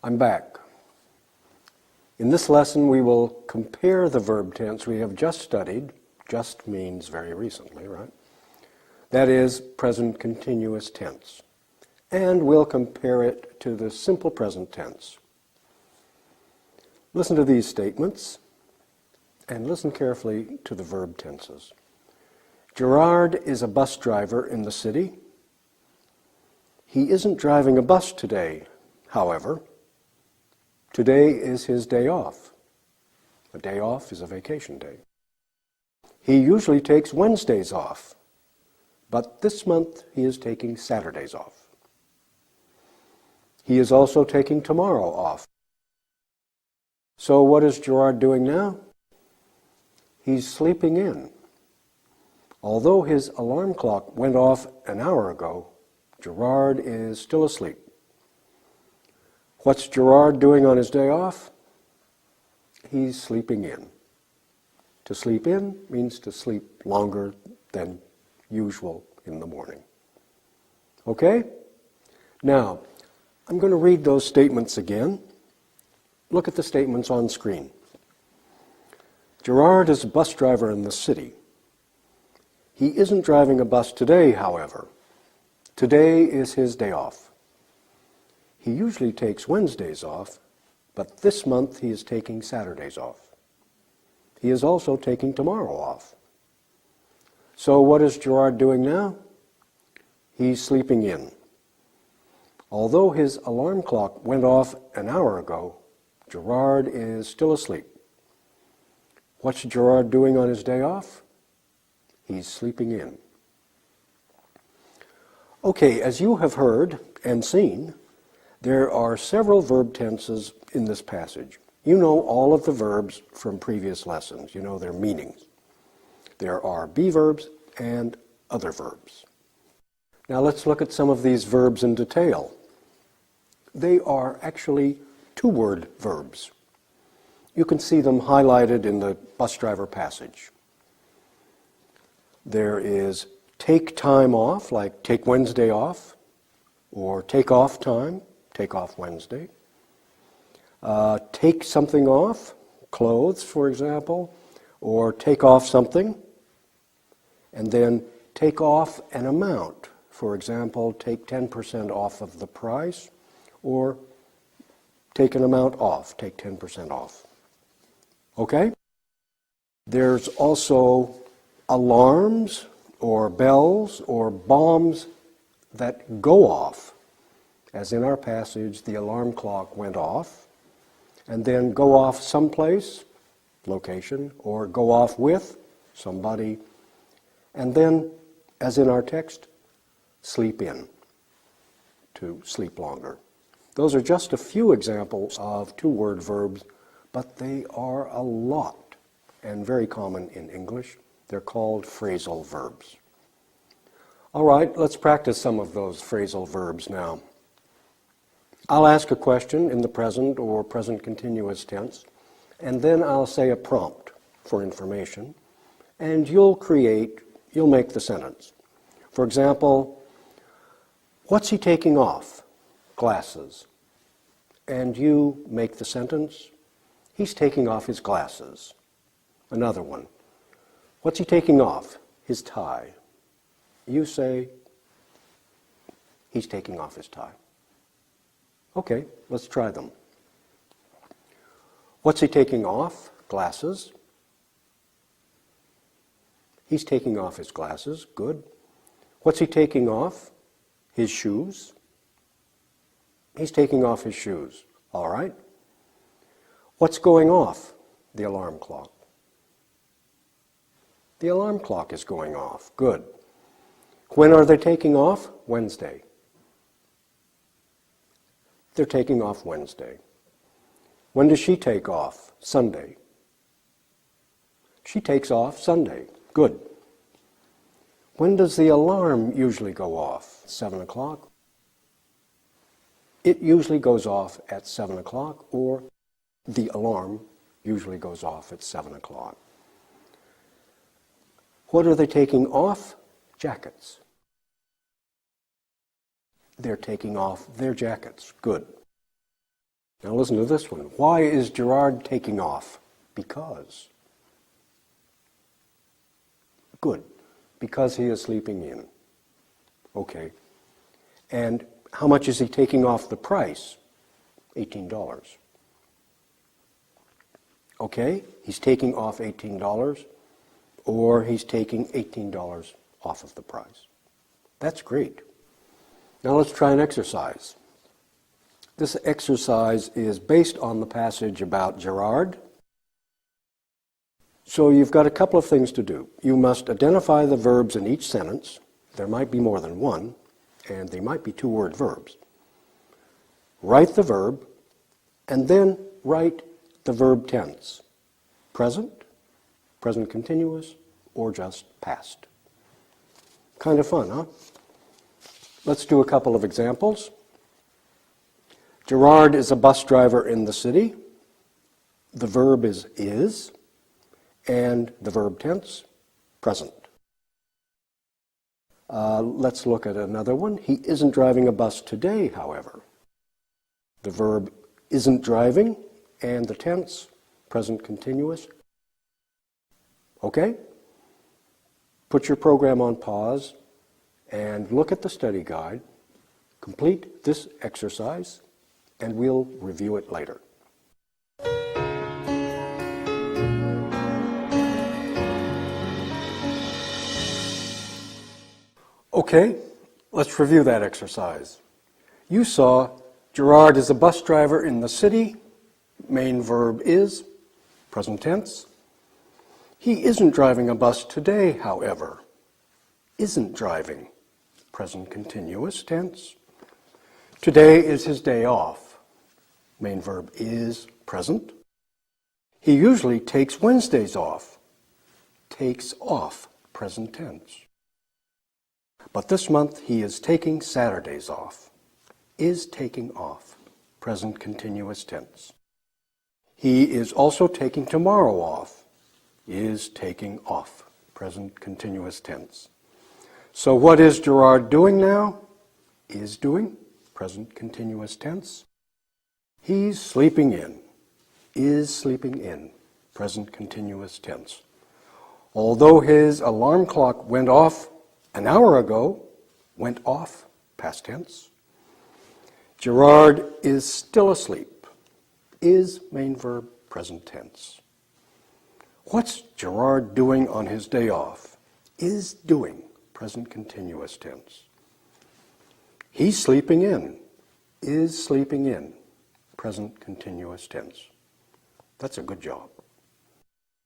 I'm back. In this lesson, we will compare the verb tense we have just studied. Just means very recently, right? That is present continuous tense. And we'll compare it to the simple present tense. Listen to these statements and listen carefully to the verb tenses. Gerard is a bus driver in the city. He isn't driving a bus today, however. Today is his day off. A day off is a vacation day. He usually takes Wednesdays off, but this month he is taking Saturdays off. He is also taking tomorrow off. So what is Gerard doing now? He's sleeping in. Although his alarm clock went off an hour ago, Gerard is still asleep. What's Gerard doing on his day off? He's sleeping in. To sleep in means to sleep longer than usual in the morning. Okay? Now, I'm going to read those statements again. Look at the statements on screen. Gerard is a bus driver in the city. He isn't driving a bus today, however. Today is his day off. He usually takes Wednesdays off, but this month he is taking Saturdays off. He is also taking tomorrow off. So what is Gerard doing now? He's sleeping in. Although his alarm clock went off an hour ago, Gerard is still asleep. What's Gerard doing on his day off? He's sleeping in. Okay, as you have heard and seen, there are several verb tenses in this passage. You know all of the verbs from previous lessons. You know their meanings. There are be verbs and other verbs. Now let's look at some of these verbs in detail. They are actually two-word verbs. You can see them highlighted in the bus driver passage. There is take time off, like take Wednesday off, or take off time, take off Wednesday. Take something off, clothes, for example, or take off something, and then take off an amount. For example, take 10% off of the price, or take an amount off, take 10% off. Okay? There's also alarms or bells or bombs that go off. As in our passage, the alarm clock went off, and then go off someplace, location, or go off with somebody, and then, as in our text, sleep in, to sleep longer. Those are just a few examples of two-word verbs, but they are a lot and very common in English. They're called phrasal verbs. All right, let's practice some of those phrasal verbs now. I'll ask a question in the present or present continuous tense, and then I'll say a prompt for information, and you'll make the sentence. For example, what's he taking off? Glasses. And you make the sentence, he's taking off his glasses. Another one, what's he taking off? His tie. You say, he's taking off his tie. Okay, let's try them. What's he taking off? Glasses. He's taking off his glasses. Good. What's he taking off? His shoes. He's taking off his shoes. All right. What's going off? The alarm clock. The alarm clock is going off. Good. When are they taking off? Wednesday. They're taking off Wednesday. When does she take off? Sunday. She takes off Sunday. Good. When does the alarm usually go off? 7 o'clock. It usually goes off at 7 o'clock, or the alarm usually goes off at 7 o'clock. What are they taking off? Jackets. They're taking off their jackets. Good. Now listen to this one. Why is Gerard taking off? Because. Good. Because he is sleeping in. Okay. And how much is he taking off the price? $18. Okay, he's taking off $18, or he's taking $18 off of the price. That's great. Now let's try an exercise. This exercise is based on the passage about Gerard. So you've got a couple of things to do. You must identify the verbs in each sentence. There might be more than one, and they might be two-word verbs. Write the verb, and then write the verb tense. Present, present continuous, or just past. Kind of fun, huh? Let's do a couple of examples. Gerard is a bus driver in the city. The verb is, and the verb tense, present. Let's look at another one. He isn't driving a bus today, however. The verb isn't driving, and the tense, present continuous. Okay? Put your program on pause and look at the study guide. Complete this exercise, and we'll review it later. Okay, let's review that exercise. You saw Gerard is a bus driver in the city. Main verb is, present tense. He isn't driving a bus today, however. Isn't driving, present continuous tense. Today is his day off. Main verb is, present. He usually takes Wednesdays off. Takes off, present tense. But this month he is taking Saturdays off. Is taking off, present continuous tense. He is also taking tomorrow off. Is taking off, present continuous tense. So what is Gerard doing now? Is doing, present continuous tense. He's sleeping in. Is sleeping in, present continuous tense. Although his alarm clock went off an hour ago, went off, past tense. Gerard is still asleep. Is main verb, present tense. What's Gerard doing on his day off? Is doing, present continuous tense. He's sleeping in. Is sleeping in, present continuous tense. That's a good job.